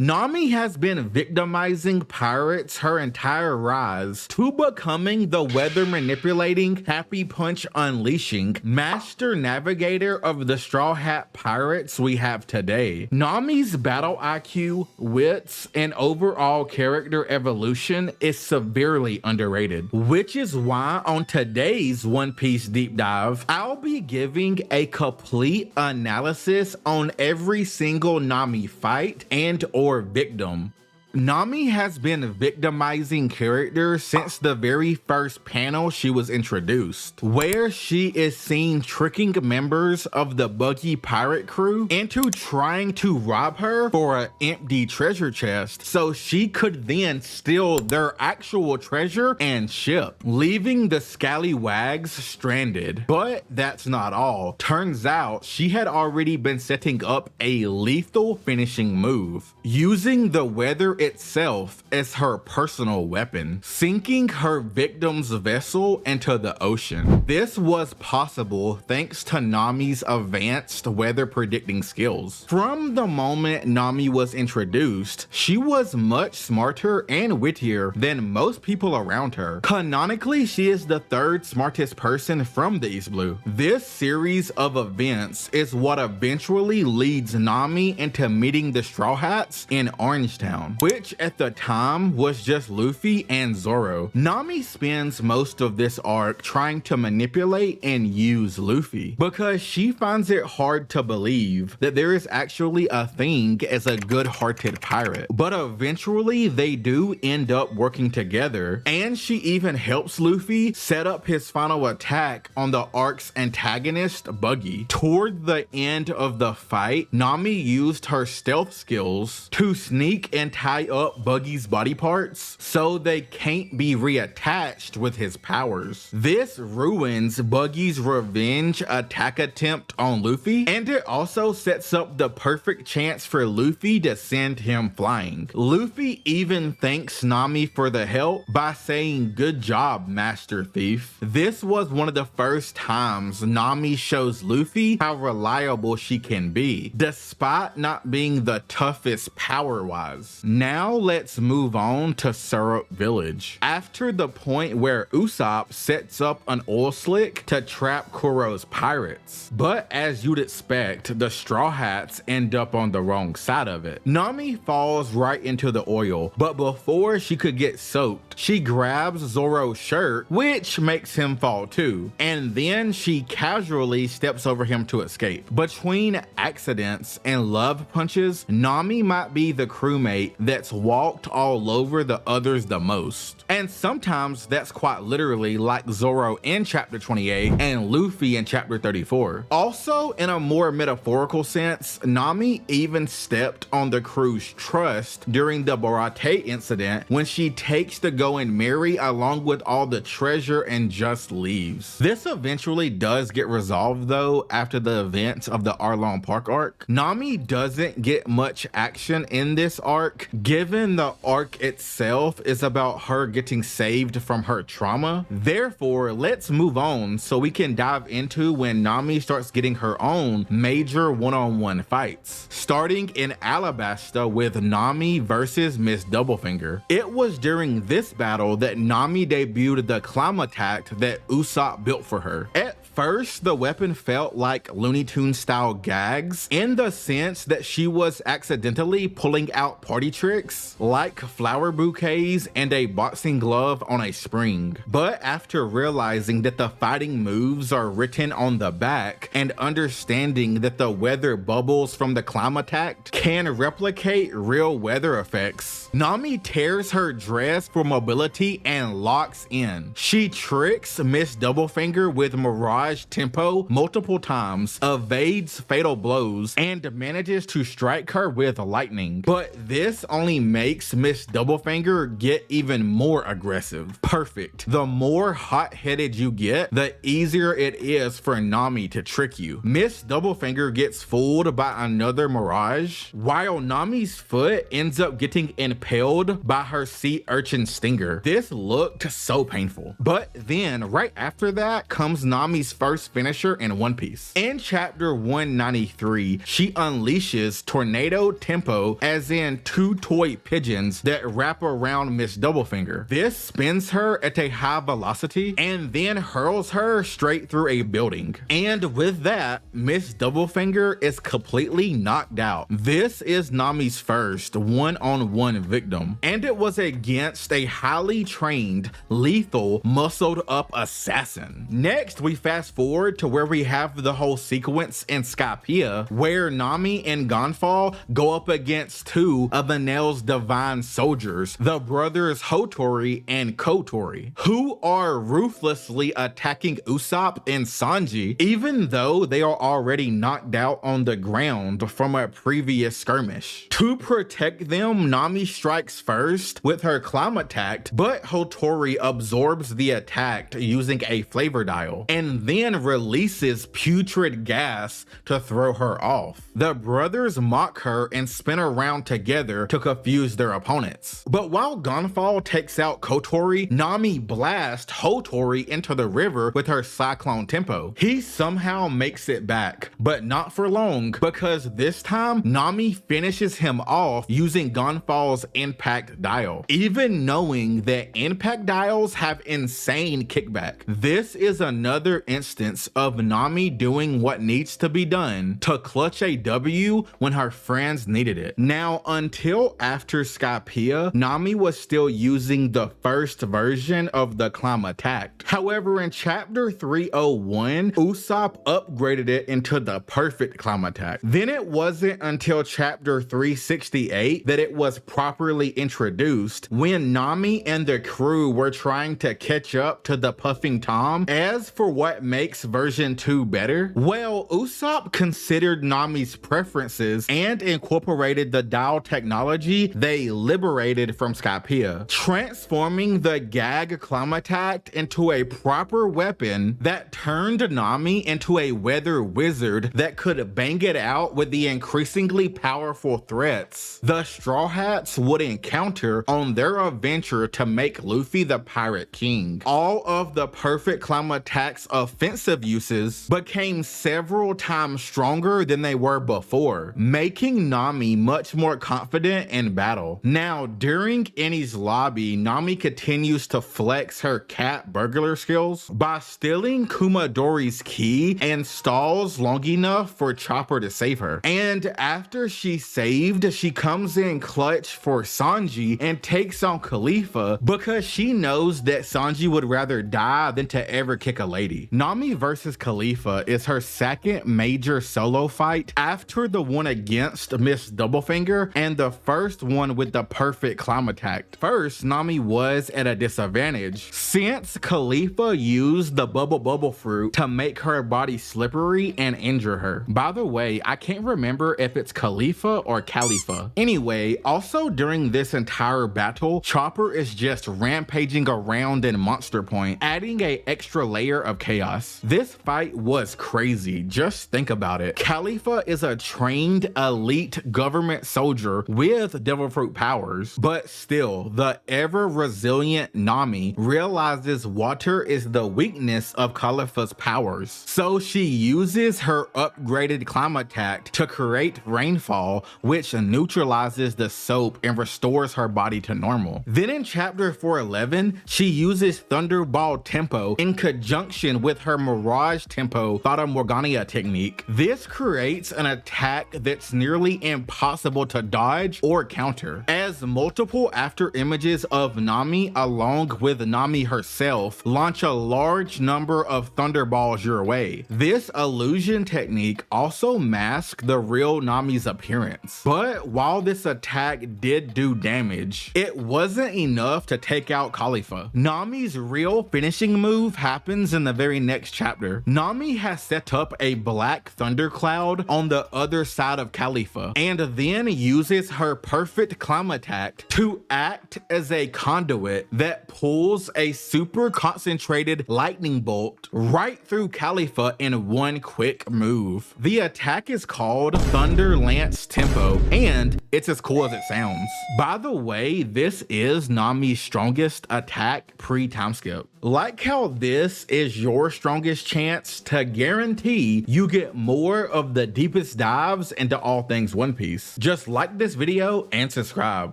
Nami has been victimizing pirates her entire rise to becoming the weather manipulating, happy punch unleashing master navigator of the Straw Hat pirates we have today. Nami's battle IQ, wits, and overall character evolution is severely underrated, which is why on today's One Piece deep dive, I'll be giving a complete analysis on every single Nami fight and or victim. Nami has been victimizing characters since the very first panel she was introduced, where she is seen tricking members of the buggy pirate crew into trying to rob her for an empty treasure chest so she could then steal their actual treasure and ship, leaving the scallywags stranded. But that's not all. Turns out she had already been setting up a lethal finishing move, using the weather itself as her personal weapon, sinking her victim's vessel into the ocean. This was possible thanks to Nami's advanced weather predicting skills. From the moment Nami was introduced, she was much smarter and wittier than most people around her. Canonically, she is the third smartest person from the East Blue. This series of events is what eventually leads Nami into meeting the Straw Hats in Orangetown, which at the time was just Luffy and Zoro. Nami spends most of this arc trying to manipulate and use Luffy because she finds it hard to believe that there is actually a thing as a good-hearted pirate. But eventually they do end up working together, and she even helps Luffy set up his final attack on the arc's antagonist, Buggy. Toward the end of the fight, Nami used her stealth skills to sneak and tie up Buggy's body parts so they can't be reattached with his powers. This ruins Buggy's revenge attack attempt on Luffy, and it also sets up the perfect chance for Luffy to send him flying. Luffy even thanks Nami for the help by saying, "Good job, Master Thief." This was one of the first times Nami shows Luffy how reliable she can be, despite not being the toughest power-wise. Now let's move on to Syrup Village. After the point where Usopp sets up an oil slick to trap Kuro's pirates, but as you'd expect, the Straw Hats end up on the wrong side of it. Nami falls right into the oil, but before she could get soaked, she grabs Zoro's shirt, which makes him fall too, and then she casually steps over him to escape. Between accidents and love punches, Nami might be the crewmate that's walked all over the others the most. And sometimes that's quite literally, like Zoro in chapter 28 and Luffy in chapter 34. Also, in a more metaphorical sense, Nami even stepped on the crew's trust during the Barate incident when she takes to go and marry along with all the treasure and just leaves. This eventually does get resolved though after the events of the Arlong Park arc. Nami doesn't get much action in this arc, given the arc itself is about her getting saved from her trauma. Therefore, let's move on so we can dive into when Nami starts getting her own major one-on-one fights, starting in Alabasta with Nami versus Miss Doublefinger. It was during this battle that Nami debuted the climb attack that Usopp built for her. At first, the weapon felt like Looney Tunes style gags in the sense that she was accidentally pulling out party tricks like flower bouquets and a boxing glove on a spring. But after realizing that the fighting moves are written on the back and understanding that the weather bubbles from the climb attack can replicate real weather effects, Nami tears her dress for mobility and locks in. She tricks Miss Doublefinger with Mirage Tempo multiple times, evades fatal blows, and manages to strike her with lightning. But this only makes Miss Doublefinger get even more aggressive. Perfect. The more hot-headed you get, the easier it is for Nami to trick you. Miss Doublefinger gets fooled by another Mirage, while Nami's foot ends up getting impaled by her sea urchin stinger. This looked so painful. But then, right after that, comes Nami's first finisher in One Piece. In chapter 193, she unleashes Tornado Tempo, as in 2 toy pigeons that wrap around Miss Doublefinger. This spins her at a high velocity and then hurls her straight through a building. And with that, Miss Doublefinger is completely knocked out. This is Nami's first one-on-one victim, and it was against a highly trained, lethal, muscled up assassin. Next, we fast forward to where we have the whole sequence in Skypiea, where Nami and Gonfall go up against 2 of Enel's divine soldiers, the brothers Hotori and Kotori, who are ruthlessly attacking Usopp and Sanji, even though they are already knocked out on the ground from a previous skirmish. To protect them, Nami strikes first with her climb attack, but Hotori absorbs the attack using a flavor dial, and then releases putrid gas to throw her off. The brothers mock her and spin around together to confuse their opponents. But while Gonfall takes out Kotori, Nami blasts Hotori into the river with her Cyclone Tempo. He somehow makes it back, but not for long, because this time Nami finishes him off using Gonfall's impact dial, even knowing that impact dials have insane kickback. This is another instance of Nami doing what needs to be done to clutch a W when her friends needed it. Now, until after Skypiea, Nami was still using the first version of the climb attack. However, in chapter 301, Usopp upgraded it into the perfect climb attack. Then it wasn't until chapter 368 that it was properly introduced, when Nami and the crew were trying to catch up to the Puffing Tom. As for what makes version 2 better, well, Usopp considered Nami's preferences and incorporated the dial technology they liberated from Skypiea, transforming the gag climb attack into a proper weapon that turned Nami into a weather wizard that could bang it out with the increasingly powerful threats the Straw Hats would encounter on their adventure to make Luffy the Pirate King. All of the perfect climb attack's offensive uses became several times stronger than they were before, making Nami much more confident in battle. Now, during Enies lobby, Nami continues to flex her cat burglar skills by stealing Kumadori's key and stalls long enough for Chopper to save her. And after she's saved, she comes in clutch for Sanji and takes on Khalifa because she knows that Sanji would rather die than to ever kick a lady. Nami versus Khalifa is her second major solo fight after the one against Miss Doublefinger and the first one with the perfect climb attack. First, Nami was at a disadvantage since Khalifa used the bubble fruit to make her body slippery and injure her. By the way, I can't remember if it's Khalifa or Khalifa. Anyway, also during this entire battle, Chopper is just rampaging around in Monster Point, adding an extra layer of chaos. This fight was crazy, just think about it. Khalifa is a trained elite government soldier with devil fruit powers, but still, the ever resilient Nami realizes water is the weakness of Khalifa's powers. So she uses her upgraded climb attack to create rainfall, which neutralizes the soap and restores her body to normal. Then in chapter 411, she uses Thunderball Tempo in conjunction with her Mirage Tempo Fata Morgana technique. This creates an attack that's nearly impossible to dodge or counter, as multiple after images of Nami along with Nami herself launch a large number of Thunderballs your way. This illusion technique also masks the real Nami's appearance, but while this attack did do damage, it wasn't enough to take out Khalifa. Nami's real finishing move happens in the very next chapter. Nami has set up a black thundercloud on the other side of Khalifa and then uses her perfect climb attack to act as a conduit that pulls a super concentrated lightning bolt right through Khalifa in one quick move. The attack is called Thunder Lance Tempo, and it's as cool as it sounds. By the way, this is Nami's strongest attack pre-time skip. Like how this is your strongest chance to guarantee you get more of the deepest dives into all things One Piece. Just like this video and subscribe.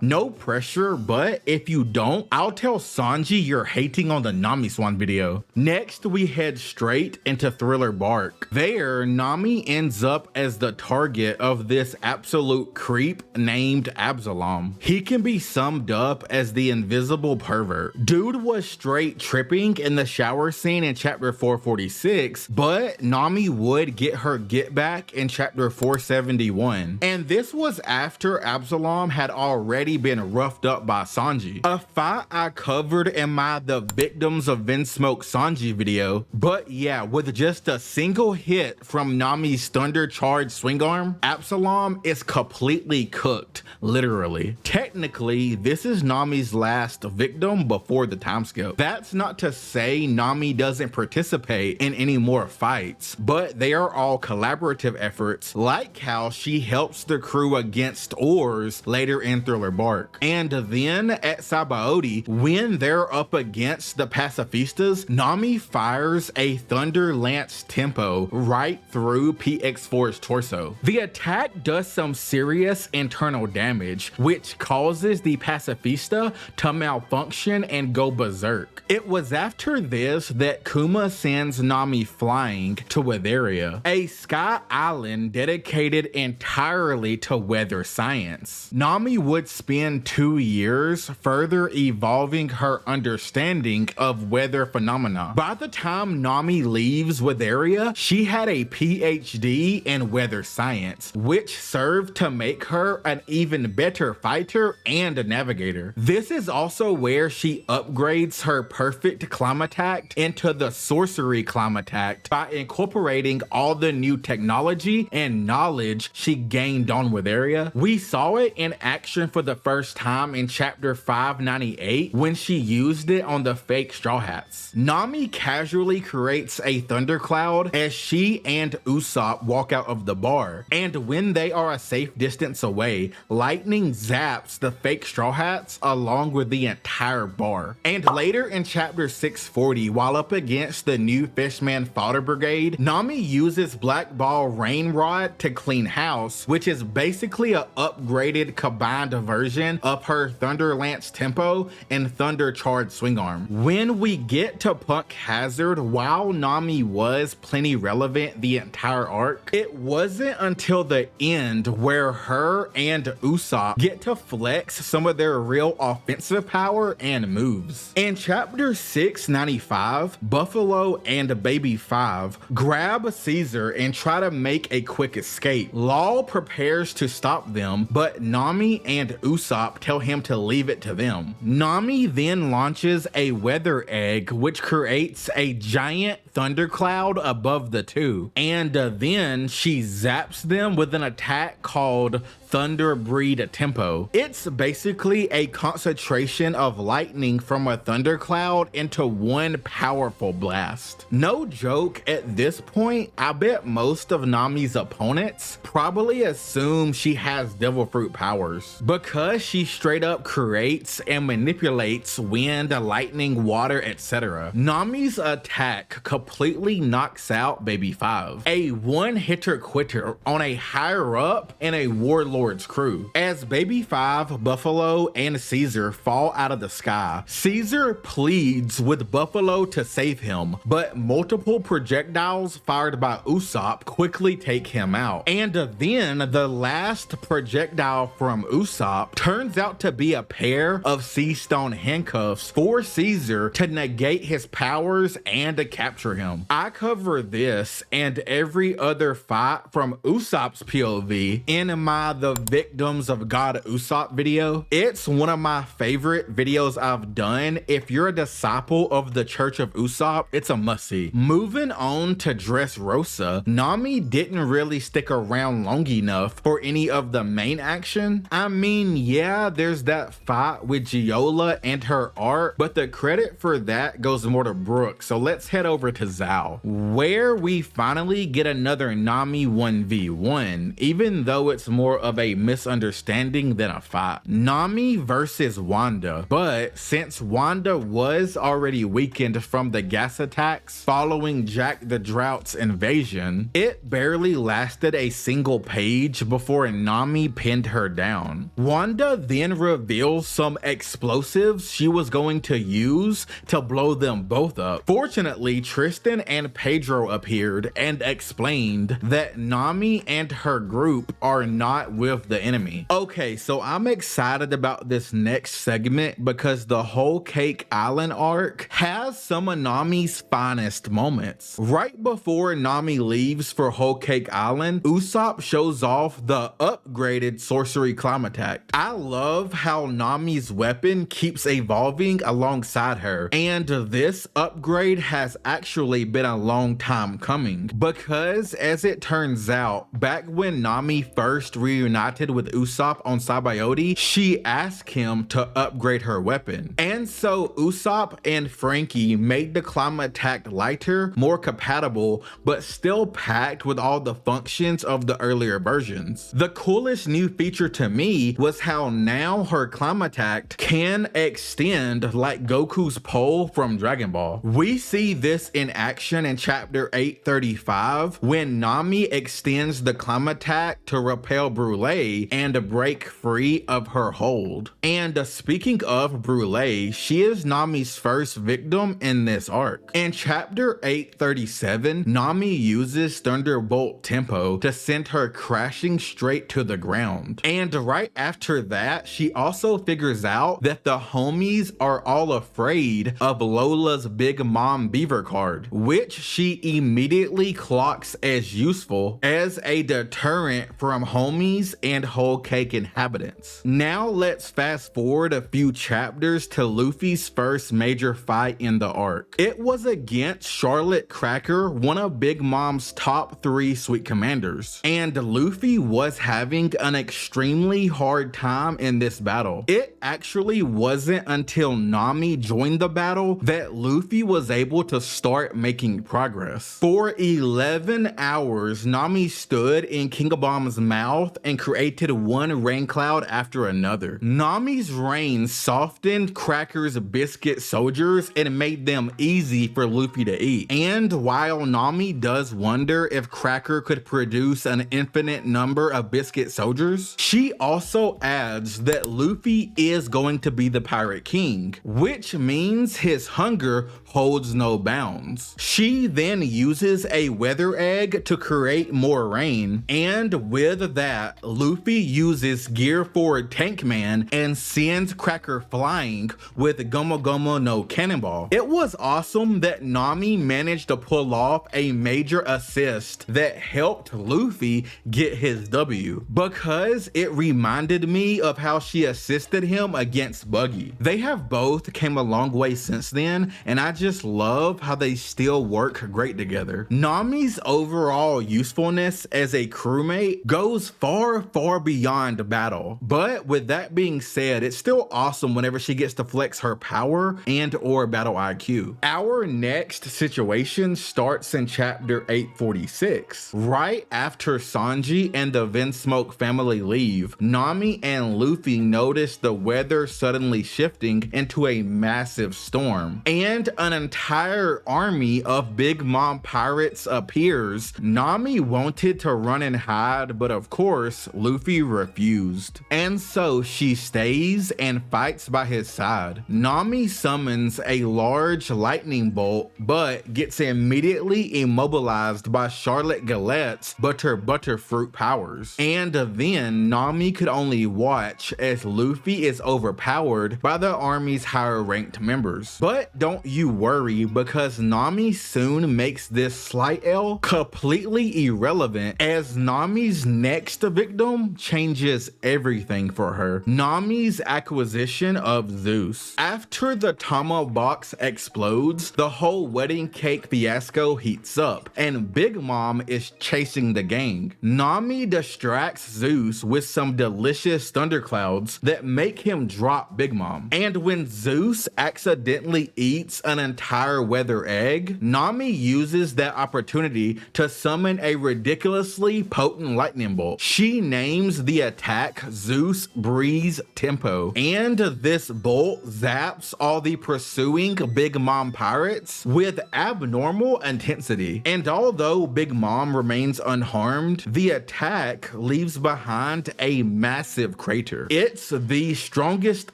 No pressure, but if you don't, I'll tell Sanji you're hating on the Nami Swan video. Next, we head straight into Thriller Bark. There, Nami ends up as the target of this absolute creep named Absalom. He can be summed up as the invisible pervert. Dude was straight tripping in the shower scene in chapter 446, but Nami would get her get back in chapter 471. And this was after Absalom had already been roughed up by Sanji. A fight I covered in my The Victims of Vinsmoke Sanji video, but yeah, with just a single hit from Nami's thunder charged swing arm, Absalom is completely cooked, literally. Technically, this is Nami's last victim before the time skip. That's not to say Nami doesn't participate in any more fights, but they are all collaborative efforts, like how she helps the crew against Oars later in Thriller Bark. And then at Sabaody, when they're up against the pacifistas, Nami fires a Thunder Lance tempo right through PX4's torso. The attack does some serious internal damage, which causes the pacifista to malfunction and go berserk. It was after this that Kuma sends Nami flying to Weatheria, a sky island dedicated entirely to weather science. Nami would spend 2 years further evolving her understanding of weather phenomena. By the time Nami leaves Weatheria, she had a PhD in weather science, which served to make her an even better fighter and a navigator. This is also where she upgrades her perfect Climatact into the sorcery Climatact by incorporating all the new technology and knowledge she gained on Weatheria. We saw it in action for the first time in chapter 598 when she used it on the fake Straw Hats. Nami casually creates a thundercloud as she and Usopp walk out of the bar, and when they are a safe distance away, lightning zaps the fake Straw Hats along with the entire bar. And later in chapter 640, while up against the new Fishman Fodder Brigade, Nami uses Black Ball Rain Rod to clean house, which is basically a upgraded combined version of her Thunder Lance tempo and Thunder Charged swing arm. When we get to Punk Hazard, while Nami was plenty relevant the entire arc, it wasn't until the end where her and Usopp get to flex some of their real offensive power and moves. In chapter 695, Buffalo and Baby 5 grab Caesar and try to make a quick escape. Law prepares to stop them, but Nami and Usopp tell him to leave it to them. Nami then launches a weather egg, which creates a giant thundercloud above the two, and then she zaps them with an attack called Thunder Breed Tempo. It's basically a concentration of lightning from a thundercloud into one powerful blast. No joke, at this point, I bet most of Nami's opponents probably assume she has devil fruit powers because she straight up creates and manipulates wind, lightning, water, etc. Nami's attack completely knocks out Baby 5, a one-hitter quitter on a higher up in a warlord's crew. As Baby 5, Buffalo, and Caesar fall out of the sky, Caesar pleads with Buffalo to save him, but multiple projectiles fired by Usopp quickly take him out. And then the last projectile from Usopp turns out to be a pair of sea stone handcuffs for Caesar to negate his powers and to capture him. I cover this and every other fight from Usopp's POV in my The Victims of God Usopp video. It's one of my favorite videos I've done. If you're a disciple of the Church of Usopp, it's a must-see. Moving on to Dressrosa, Nami didn't really stick around long enough for any of the main action. I mean, yeah, there's that fight with Giola and her art, but the credit for that goes more to Brooke, so let's head over to Kazao, where we finally get another Nami 1v1, even though it's more of a misunderstanding than a fight. Nami versus Wanda, but since Wanda was already weakened from the gas attacks following Jack the Drought's invasion, it barely lasted a single page before Nami pinned her down. Wanda then reveals some explosives she was going to use to blow them both up. Fortunately, Tristan and Pedro appeared and explained that Nami and her group are not with the enemy. Okay, so I'm excited about this next segment because the Whole Cake Island arc has some of Nami's finest moments. Right before Nami leaves for Whole Cake Island, Usopp shows off the upgraded sorcery Climattack. I love how Nami's weapon keeps evolving alongside her, and this upgrade has actually been a long time coming because, as it turns out, back when Nami first reunited with Usopp on Sabaody, she asked him to upgrade her weapon. And so Usopp and Frankie made the Climattack lighter, more compatible, but still packed with all the functions of the earlier versions. The coolest new feature to me was how now her Climattack can extend like Goku's pole from Dragon Ball. We see this in action in chapter 835 when Nami extends the Climattack to repel Brûlé and break free of her hold. And speaking of Brûlé, she is Nami's first victim in this arc. In chapter 837, Nami uses Thunderbolt Tempo to send her crashing straight to the ground. And right after that, she also figures out that the homies are all afraid of Lola's Big Mom Beaver card, which she immediately clocks as useful as a deterrent from homies and Whole Cake inhabitants. Now let's fast forward a few chapters to Luffy's first major fight in the arc. It was against Charlotte Cracker, one of Big Mom's top 3 sweet commanders, and Luffy was having an extremely hard time in this battle. It actually wasn't until Nami joined the battle that Luffy was able to start making progress. For 11 hours, Nami stood in King Bomb's mouth and created one rain cloud after another. Nami's rain softened Cracker's biscuit soldiers and made them easy for Luffy to eat. And while Nami does wonder if Cracker could produce an infinite number of biscuit soldiers, she also adds that Luffy is going to be the Pirate King, which means his hunger holds no bounds. She then uses a weather egg to create more rain, and with that, Luffy uses Gear Forward Tank Man and sends Cracker flying with Gomu Gomu no Cannonball. It was awesome that Nami managed to pull off a major assist that helped Luffy get his W, because it reminded me of how she assisted him against Buggy. They have both came a long way since then, and I just love how they still work great together. Nami's overall usefulness as a crewmate goes far, far beyond battle, but with that being said, it's still awesome whenever she gets to flex her power and or battle IQ. Our next situation starts in chapter 846. Right after Sanji and the Vinsmoke family leave, Nami and Luffy notice the weather suddenly shifting into a massive storm, and an entire army of Big Mom pirates appears. Nami wanted to run and hide, but of course, Luffy refused. And so she stays and fights by his side. Nami summons a large lightning bolt, but gets immediately immobilized by Charlotte Galette's butterfruit powers. And then Nami could only watch as Luffy is overpowered by the army's higher ranked members. But don't you worry, because Nami soon makes this slight L completely irrelevant, as Nami's next victim changes everything for her: Nami's acquisition of Zeus. After the Tama box explodes, the whole wedding cake fiasco heats up, and Big Mom is chasing the gang. Nami distracts Zeus with some delicious thunderclouds that make him drop Big Mom. And when Zeus accidentally eats an entire weather egg, leg, Nami uses that opportunity to summon a ridiculously potent lightning bolt. She names the attack Zeus Breeze Tempo, and this bolt zaps all the pursuing Big Mom pirates with abnormal intensity. And although Big Mom remains unharmed, the attack leaves behind a massive crater. It's the strongest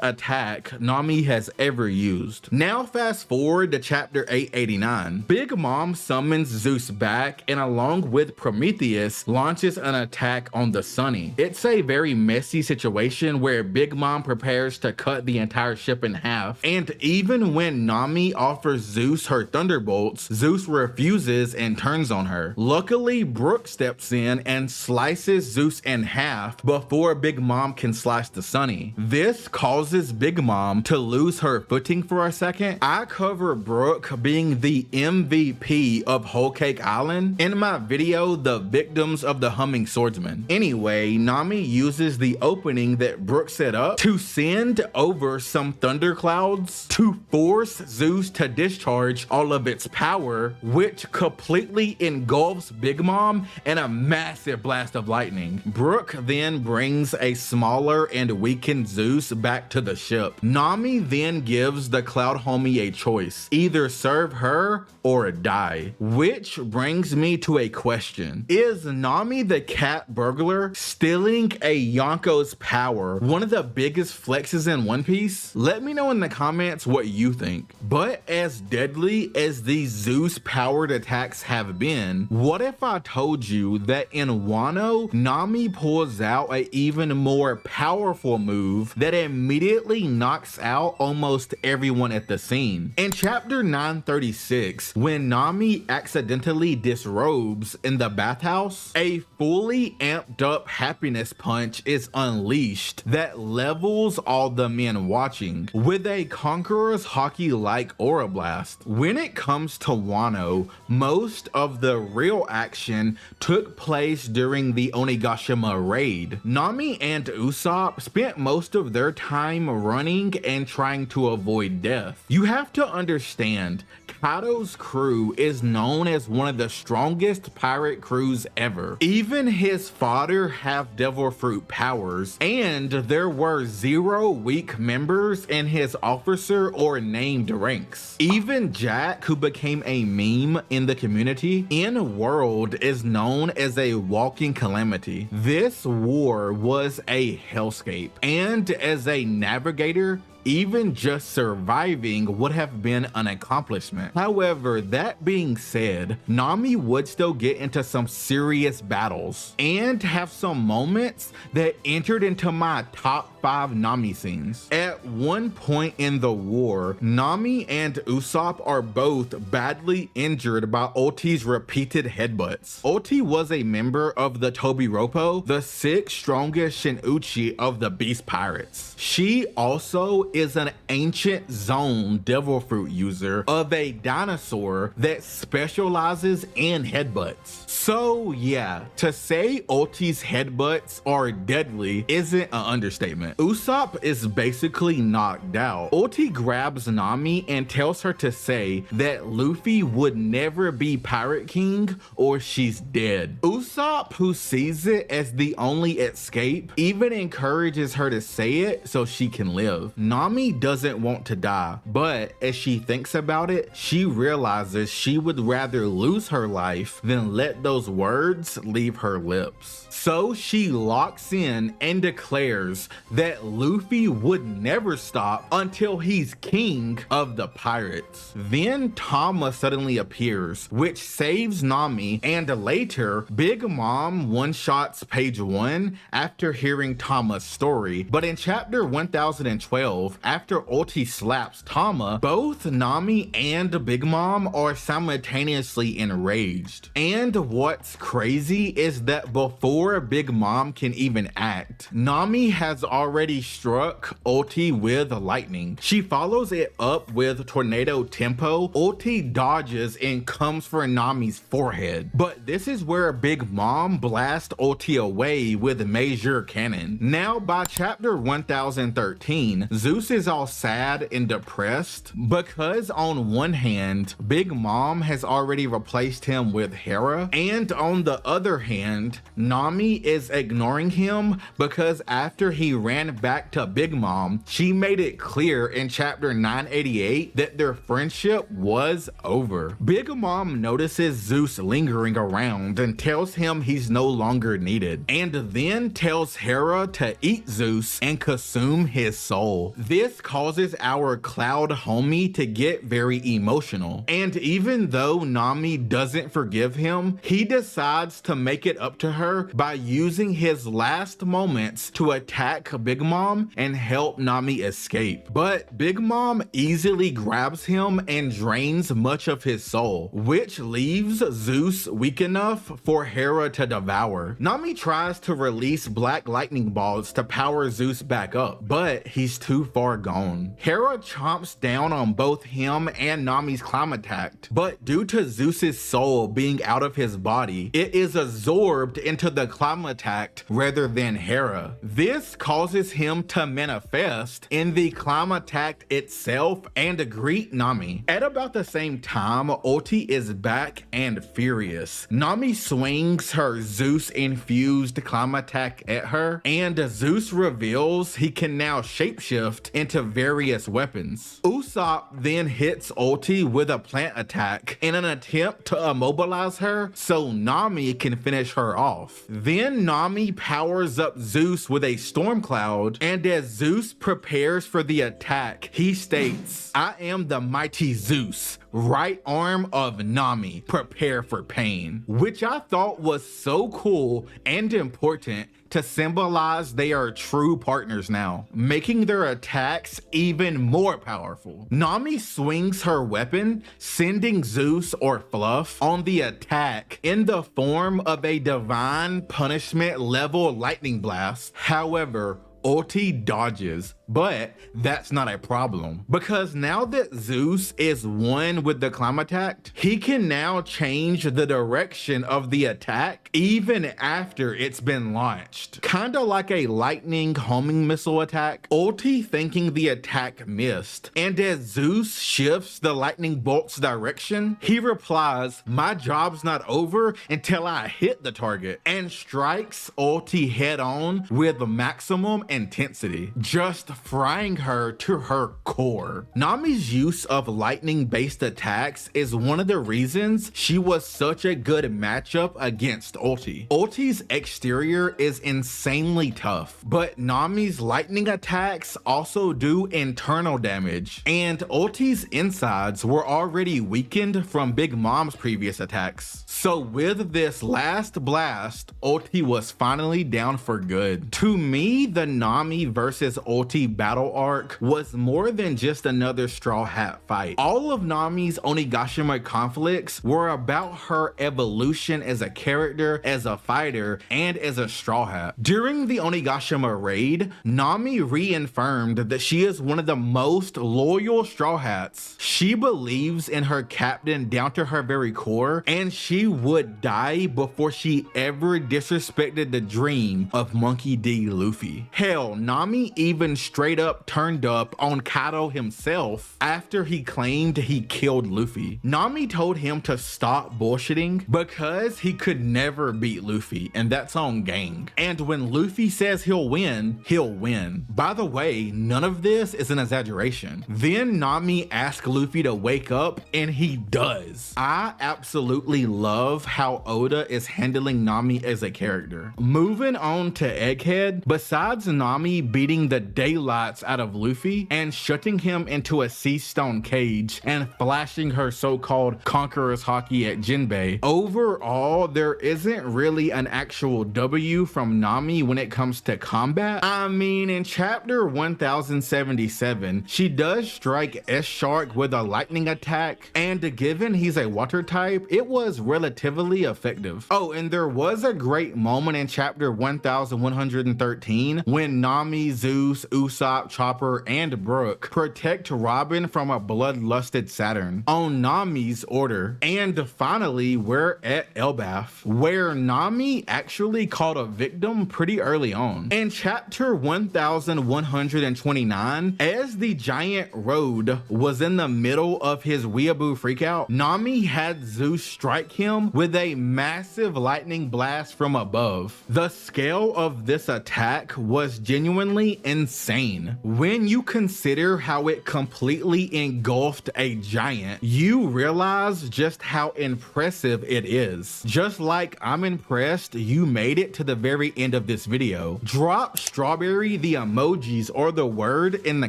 attack Nami has ever used. Now fast forward to chapter 889. Big Mom summons Zeus back and along with Prometheus launches an attack on the Sunny. It's a very messy situation where Big Mom prepares to cut the entire ship in half, and even when Nami offers Zeus her thunderbolts, Zeus refuses and turns on her. Luckily, Brook steps in and slices Zeus in half before Big Mom can slice the Sunny. This causes Big Mom to lose her footing for a second. I cover Brook being the MVP of Whole Cake Island in my video, The Victims of the Humming Swordsman. Anyway, Nami uses the opening that Brook set up to send over some thunderclouds to force Zeus to discharge all of its power, which completely engulfs Big Mom in a massive blast of lightning. Brook then brings a smaller and weakened Zeus back to the ship. Nami then gives the Cloud Homie a choice: either serve her or die. Which brings me to a question. Is Nami the cat burglar stealing a Yonko's power one of the biggest flexes in One Piece? Let me know in the comments what you think. But as deadly as these Zeus powered attacks have been, what if I told you that in Wano, Nami pulls out an even more powerful move that immediately knocks out almost everyone at the scene? In chapter 936, when Nami accidentally disrobes in the bathhouse, a fully amped up happiness punch is unleashed that levels all the men watching with a Conqueror's Haki-like aura blast. When it comes to Wano, most of the real action took place during the Onigashima raid. Nami and Usopp spent most of their time running and trying to avoid death. You have to understand, Kaido's crew is known as one of the strongest pirate crews ever. Even his fodder have devil fruit powers, and there were 0 weak members in his officer or named ranks. Even Jack, who became a meme in the community, in world is known as a walking calamity. This war was a hellscape, and as a navigator, even just surviving would have been an accomplishment. However, that being said, Nami would still get into some serious battles and have some moments that entered into my top 5 Nami scenes. At one point in the war, Nami and Usopp are both badly injured by Ulti's repeated headbutts. Ulti was a member of the Tobiropo, the 6th strongest Shin-Uchi of the Beast Pirates. She also is an ancient zone devil fruit user of a dinosaur that specializes in headbutts. So yeah, to say Ulti's headbutts are deadly isn't an understatement. Usopp is basically knocked out. Ulti grabs Nami and tells her to say that Luffy would never be Pirate King or she's dead. Usopp, who sees it as the only escape, even encourages her to say it so she can live. Nami doesn't want to die, but as she thinks about it, she realizes she would rather lose her life than let those words leave her lips. So she locks in and declares that Luffy would never stop until he's king of the pirates. Then Tama suddenly appears, which saves Nami, and later Big Mom one-shots page 1 after hearing Tama's story. But in chapter 1012, after Ulti slaps Tama, both Nami and Big Mom are simultaneously enraged. And what's crazy is that before Big Mom can even act, Nami has already struck Ulti with lightning. She follows it up with Tornado Tempo. Ulti dodges and comes for Nami's forehead. But this is where Big Mom blasts Ulti away with Major Cannon. Now by chapter 1013, Zeus Zeus is all sad and depressed because on one hand, Big Mom has already replaced him with Hera, and on the other hand, Nami is ignoring him because after he ran back to Big Mom, she made it clear in chapter 988 that their friendship was over. Big Mom notices Zeus lingering around and tells him he's no longer needed, and then tells Hera to eat Zeus and consume his soul. This causes our cloud homie to get very emotional, and even though Nami doesn't forgive him, he decides to make it up to her by using his last moments to attack Big Mom and help Nami escape. But Big Mom easily grabs him and drains much of his soul, which leaves Zeus weak enough for Hera to devour. Nami tries to release black lightning balls to power Zeus back up, but he's too far gone. Hera chomps down on both him and Nami's Climattact, but due to Zeus's soul being out of his body, it is absorbed into the Climattact rather than Hera. This causes him to manifest in the Climattact itself and greet Nami. At about the same time, Ulti is back and furious. Nami swings her Zeus-infused Climattact at her, and Zeus reveals he can now shapeshift into various weapons. Usopp then hits Ulti with a plant attack in an attempt to immobilize her so Nami can finish her off. Then Nami powers up Zeus with a storm cloud, and as Zeus prepares for the attack, he states, "I am the mighty Zeus, right arm of Nami, prepare for pain," which I thought was so cool and important to symbolize they are true partners now, making their attacks even more powerful. Nami swings her weapon, sending Zeus or Fluff on the attack in the form of a divine punishment level lightning blast. However, Ulti dodges, but that's not a problem because now that Zeus is one with the Climattact, he can now change the direction of the attack even after it's been launched. Kinda like a lightning homing missile attack, Ulti thinking the attack missed, and as Zeus shifts the lightning bolt's direction, he replies, "My job's not over until I hit the target," and strikes Ulti head on with maximum intensity, just frying her to her core. Nami's use of lightning-based attacks is one of the reasons she was such a good matchup against Ulti. Ulti's exterior is insanely tough, but Nami's lightning attacks also do internal damage, and Ulti's insides were already weakened from Big Mom's previous attacks. So with this last blast, Ulti was finally down for good. To me, the Nami versus Ulti battle arc was more than just another Straw Hat fight. All of Nami's Onigashima conflicts were about her evolution as a character, as a fighter, and as a Straw Hat. During the Onigashima raid, Nami reaffirmed that she is one of the most loyal Straw Hats. She believes in her captain down to her very core, and she would die before she ever disrespected the dream of Monkey D. Luffy. Hell, Nami even straight up turned up on Kaido himself after he claimed he killed Luffy. Nami told him to stop bullshitting because he could never beat Luffy, and that's on gang. And when Luffy says he'll win, he'll win. By the way, none of this is an exaggeration. Then Nami asks Luffy to wake up, and he does. I absolutely love how Oda is handling Nami as a character. Moving on to Egghead, besides Nami beating the daylights out of Luffy and shutting him into a sea stone cage and flashing her so-called Conqueror's Haki at Jinbei, overall there isn't really an actual W from Nami when it comes to combat. I mean, in chapter 1077, she does strike S-Shark with a lightning attack, and given he's a water type, it was relatively effective. Oh, and there was a great moment in chapter 1113 when when Nami, Zeus, Usopp, Chopper, and Brook protect Robin from a bloodlusted Saturn on Nami's order. And finally, we're at Elbaf, where Nami actually caught a victim pretty early on. In chapter 1129, as the giant road was in the middle of his weeaboo freakout, Nami had Zeus strike him with a massive lightning blast from above. The scale of this attack was genuinely insane. When you consider how it completely engulfed a giant, you realize just how impressive it is. Just like I'm impressed you made it to the very end of this video. Drop strawberry, the emojis, or the word in the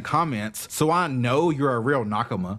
comments so I know you're a real Nakama.